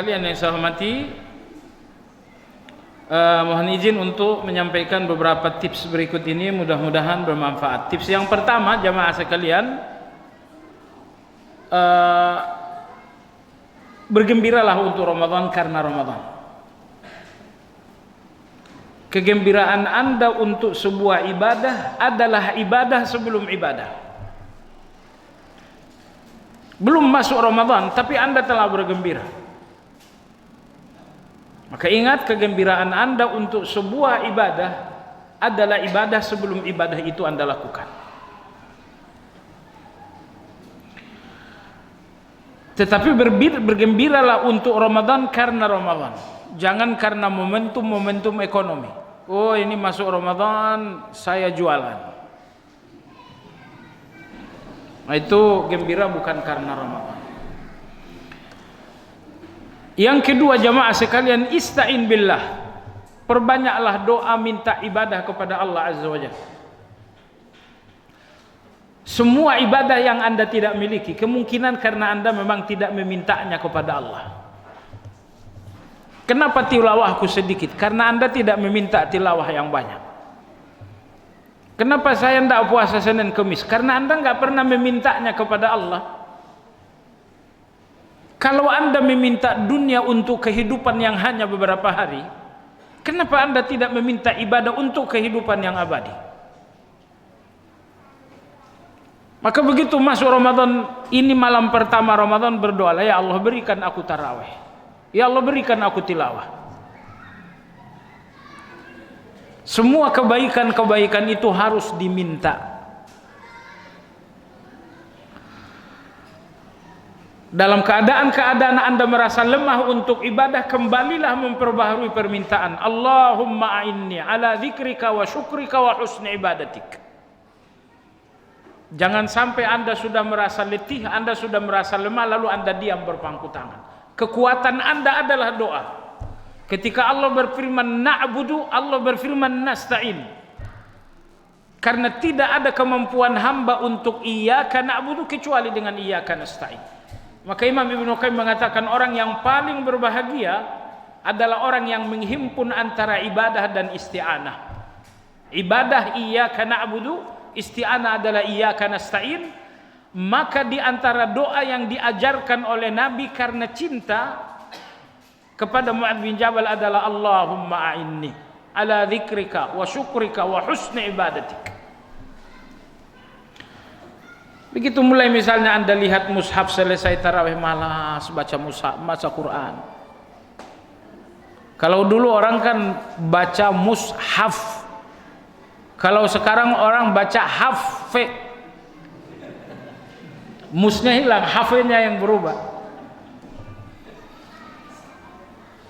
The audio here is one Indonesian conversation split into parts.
sekalian yang saya hormati, mohon izin untuk menyampaikan beberapa tips berikut ini, mudah-mudahan bermanfaat. Tips yang pertama, jamaah sekalian, bergembiralah untuk Ramadan karena Ramadan. Kegembiraan Anda untuk sebuah ibadah adalah ibadah sebelum ibadah. Belum masuk Ramadan tapi Anda telah bergembira. Maka ingat, kegembiraan Anda untuk sebuah ibadah adalah ibadah sebelum ibadah itu Anda lakukan. Tetapi bergembiralah untuk Ramadan karena Ramadan. Jangan karena momentum ekonomi. Oh, ini masuk Ramadan, saya jualan. Nah, itu gembira bukan karena Ramadan. Yang kedua, jamaah sekalian, ista'in billah. Perbanyaklah doa minta ibadah kepada Allah Azza wa Jalla. Semua ibadah yang Anda tidak miliki, kemungkinan karena Anda memang tidak memintanya kepada Allah. Kenapa tilawahku sedikit? Karena Anda tidak meminta tilawah yang banyak. Kenapa saya tidak puasa Senin Kemis? Karena Anda nggak pernah memintanya kepada Allah. Kalau Anda meminta dunia untuk kehidupan yang hanya beberapa hari, kenapa Anda tidak meminta ibadah untuk kehidupan yang abadi? Maka begitu masuk Ramadan, ini malam pertama Ramadan, berdoalah, ya Allah berikan aku tarawih, ya Allah berikan aku tilawah. Semua kebaikan-kebaikan itu harus diminta. Dalam keadaan-keadaan Anda merasa lemah untuk ibadah, kembalilah memperbaharui permintaan. Allahumma a'inni ala dzikrika wa syukrika wa husni ibadatik. Jangan sampai Anda sudah merasa letih, Anda sudah merasa lemah, lalu Anda diam berpangku tangan. Kekuatan Anda adalah doa. Ketika Allah berfirman na'budu, Allah berfirman nasta'in. Karena tidak ada kemampuan hamba untuk iyyaka na'budu kecuali dengan iyyaka nasta'in. Maka Imam Ibnu Qayyim mengatakan orang yang paling berbahagia adalah orang yang menghimpun antara ibadah dan isti'anah. Ibadah iyyaka na'budu, isti'anah adalah iyyaka nasta'in. Maka di antara doa yang diajarkan oleh Nabi karena cinta kepada Mu'adz bin Jabal adalah Allahumma a'inni ala dzikrika wa syukrika wa husni ibadatik. Begitu mulai misalnya Anda lihat mushaf selesai tarawih malas baca mushaf, baca Quran. Kalau dulu orang kan baca mushaf. Kalau sekarang orang baca hafe. Musnya hilang, hafenya yang berubah.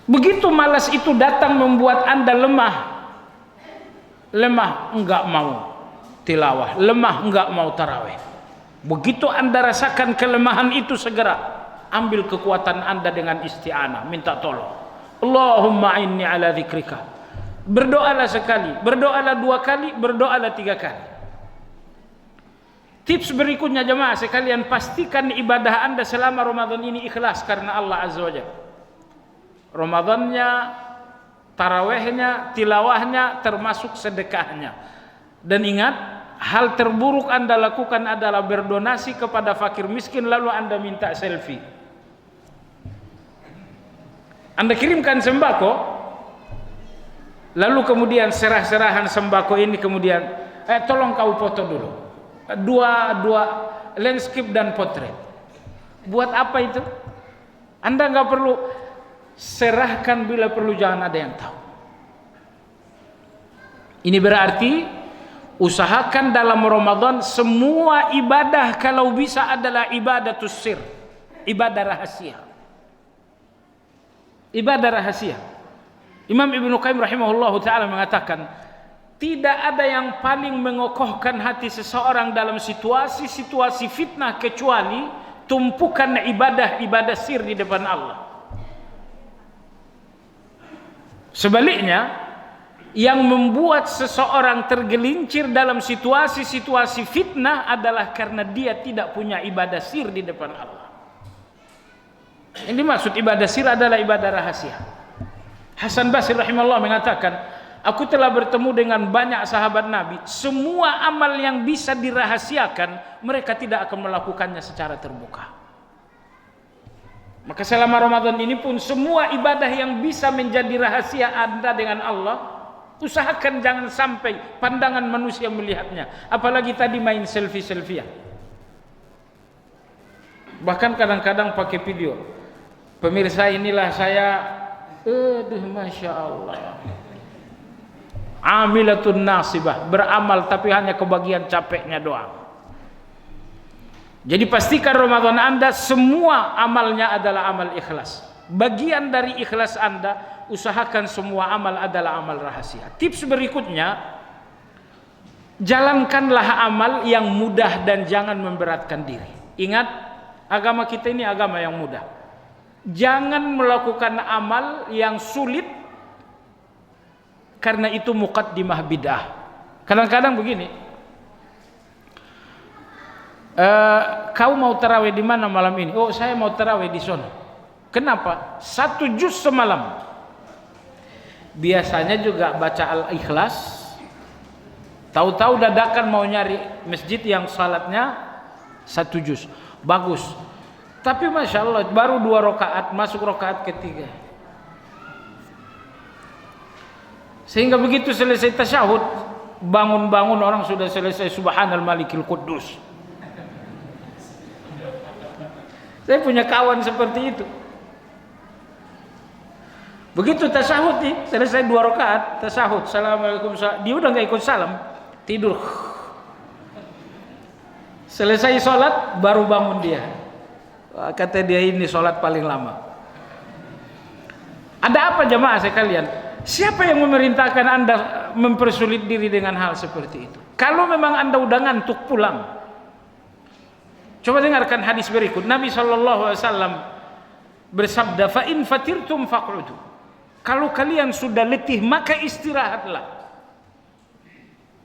Begitu malas itu datang membuat Anda lemah. Lemah, enggak mau tilawah. Lemah, enggak mau tarawih. Begitu Anda rasakan kelemahan itu, segera ambil kekuatan Anda dengan isti'anah, minta tolong. Allahumma inni ala dzikrika. Berdoalah sekali, berdoalah 2 kali, berdoalah 3 kali. Tips berikutnya jemaah sekalian, pastikan ibadah Anda selama Ramadan ini ikhlas karena Allah Azza wa Jalla. Ramadannya, tarawihnya, tilawahnya, termasuk sedekahnya. Dan ingat, hal terburuk Anda lakukan adalah berdonasi kepada fakir miskin lalu Anda minta selfie. Anda kirimkan sembako, lalu kemudian serah-serahan sembako ini kemudian tolong kau foto dulu. Dua landscape dan potret. Buat apa itu? Anda nggak perlu. Serahkan bila perlu, jangan ada yang tahu. Ini berarti usahakan dalam Ramadan semua ibadah kalau bisa adalah ibadatus sir, ibadah rahasia. Ibadah rahasia. Imam Ibnu Qayyim rahimahullahu taala mengatakan, tidak ada yang paling mengokohkan hati seseorang dalam situasi-situasi fitnah kecuali tumpukan ibadah sir di depan Allah. Sebaliknya, yang membuat seseorang tergelincir dalam situasi-situasi fitnah adalah karena dia tidak punya ibadah sir di depan Allah. Yang dimaksud ibadah sir adalah ibadah rahasia. Hasan Basri rahimahullah mengatakan, aku telah bertemu dengan banyak sahabat Nabi, semua amal yang bisa dirahasiakan mereka tidak akan melakukannya secara terbuka. Maka selama Ramadan ini pun semua ibadah yang bisa menjadi rahasia Anda dengan Allah, usahakan jangan sampai pandangan manusia melihatnya. Apalagi tadi main selfie-selfie. Bahkan kadang-kadang pakai video. Pemirsa, inilah saya, Masya Allah, amilatun nasibah, beramal tapi hanya kebagian capeknya doang. Jadi pastikan Ramadan Anda semua amalnya adalah amal ikhlas. Bagian dari ikhlas Anda, usahakan semua amal adalah amal rahasia. Tips berikutnya, jalankanlah amal yang mudah dan jangan memberatkan diri. Ingat, agama kita ini agama yang mudah. Jangan melakukan amal yang sulit, karena itu muqaddimah bid'ah. Kadang-kadang begini, kau mau tarawih di mana malam ini? Oh, saya mau tarawih di sana. Kenapa? 1 juz semalam. Biasanya juga baca Al-Ikhlas, tahu-tahu dadakan mau nyari masjid yang salatnya 1 juz. Bagus. Tapi Masya Allah, baru 2 rakaat, masuk rakaat ketiga. Sehingga begitu selesai tasyahud, bangun-bangun orang sudah selesai Subhanal Malikil Quddus. Saya punya kawan seperti itu. Begitu tasyahud nih, selesai 2 rakaat, tasyahud, Assalamualaikum, dia udah gak ikut salam, tidur. Selesai sholat, baru bangun dia. Kata dia, ini sholat paling lama. Ada apa jamaah sekalian? Siapa yang memerintahkan Anda mempersulit diri dengan hal seperti itu? Kalau memang Anda udah ngantuk, pulang. Coba dengarkan hadis berikut. Nabi SAW bersabda, fa in fatirtum faq'udu. Kalau kalian sudah letih, maka istirahatlah.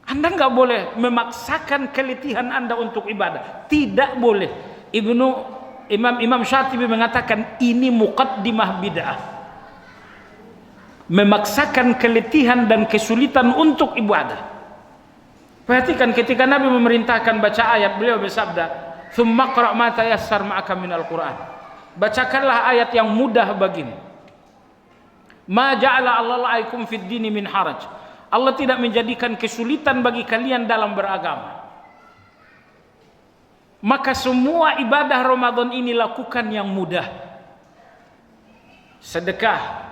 Anda nggak boleh memaksakan keletihan Anda untuk ibadah. Tidak boleh. Imam Syatibi mengatakan ini muqaddimah bid'ah. Memaksakan keletihan dan kesulitan untuk ibadah. Perhatikan ketika Nabi memerintahkan baca ayat, beliau bersabda, "Tsumma qra' ma tayassar ma'aka minal Qur'an." Bacakanlah ayat yang mudah bagimu. Ma ja'ala Allahu 'alaikum fid dini min haraj. Allah tidak menjadikan kesulitan bagi kalian dalam beragama. Maka semua ibadah Ramadan ini lakukan yang mudah. Sedekah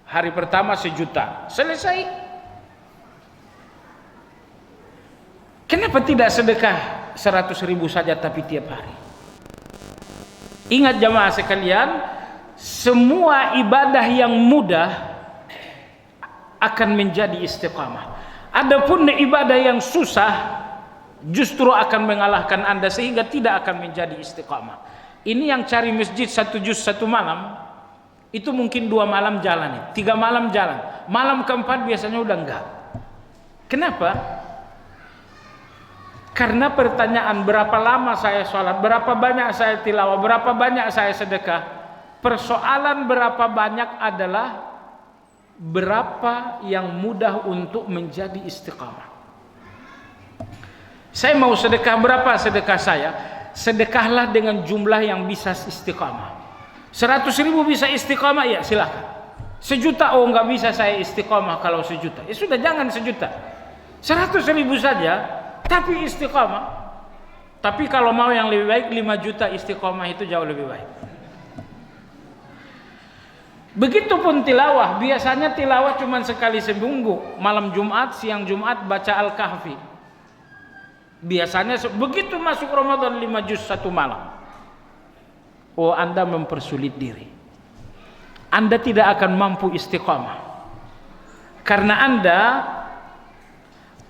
hari pertama 1 juta, selesai. Kenapa tidak sedekah 100.000 saja tapi tiap hari? Ingat jamaah sekalian, semua ibadah yang mudah akan menjadi istiqamah. Adapun ibadah yang susah justru akan mengalahkan Anda sehingga tidak akan menjadi istiqamah. Ini yang cari masjid 1 juz 1 malam, itu mungkin 2 malam jalan, 3 malam jalan, malam keempat biasanya udah enggak. Kenapa? Karena pertanyaan berapa lama saya sholat, berapa banyak saya tilawah, berapa banyak saya sedekah, persoalan berapa banyak adalah berapa yang mudah untuk menjadi istiqamah. Saya mau sedekah, berapa sedekah saya? Sedekahlah dengan jumlah yang bisa istiqamah. 100.000 bisa istiqamah, ya silahkan. 1 juta, oh nggak bisa saya istiqamah kalau 1 juta. Ya sudah, jangan 1 juta. 100.000 saja, tapi istiqamah. Tapi kalau mau yang lebih baik, 5 juta istiqamah itu jauh lebih baik. Begitupun tilawah. Biasanya tilawah cuma sekali seminggu. Malam Jumat, siang Jumat baca Al-Kahfi. Biasanya begitu masuk Ramadan 5 juz 1 malam. Oh, Anda mempersulit diri. Anda tidak akan mampu istiqamah. Karena Anda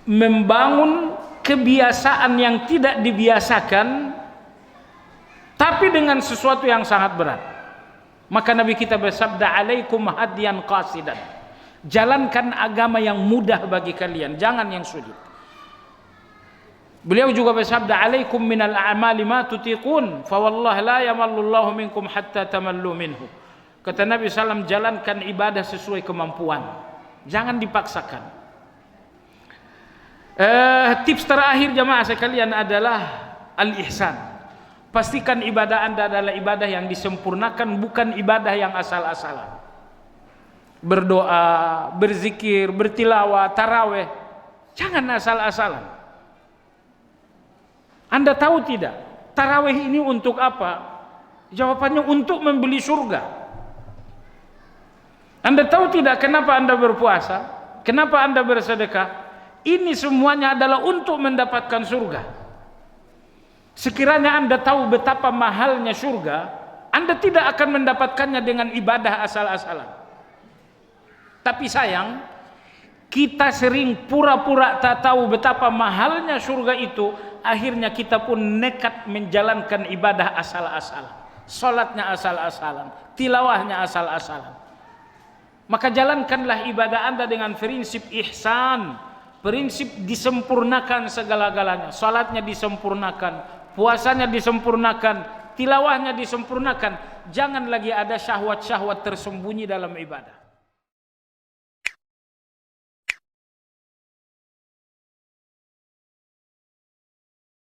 membangun kebiasaan yang tidak dibiasakan, tapi dengan sesuatu yang sangat berat. Maka Nabi kita bersabda, "Alaikum hadiyan qasidan." Jalankan agama yang mudah bagi kalian, jangan yang sulit. Beliau juga bersabda, "Alaikum minal a'mali ma tutiqun, fa wallahi la yamallullahu minkum hatta tamallu minhu." Kata Nabi SAW, jalankan ibadah sesuai kemampuan, jangan dipaksakan. Tips terakhir jamaah sekalian adalah al-ihsan. Pastikan ibadah Anda adalah ibadah yang disempurnakan, bukan ibadah yang asal-asalan. Berdoa, berzikir, bertilawah, taraweh, jangan asal-asalan. Anda tahu tidak, taraweh ini untuk apa? Jawabannya untuk membeli surga. Anda tahu tidak kenapa Anda berpuasa? Kenapa Anda bersedekah? Ini semuanya adalah untuk mendapatkan surga. Sekiranya Anda tahu betapa mahalnya surga, Anda tidak akan mendapatkannya dengan ibadah asal-asalan. Tapi sayang, kita sering pura-pura tak tahu betapa mahalnya surga itu. Akhirnya kita pun nekat menjalankan ibadah asal-asalan. Salatnya asal-asalan, tilawahnya asal-asalan. Maka jalankanlah ibadah Anda dengan prinsip ihsan, prinsip disempurnakan segala-galanya. Salatnya disempurnakan, puasanya disempurnakan, tilawahnya disempurnakan. Jangan lagi ada syahwat-syahwat tersembunyi dalam ibadah.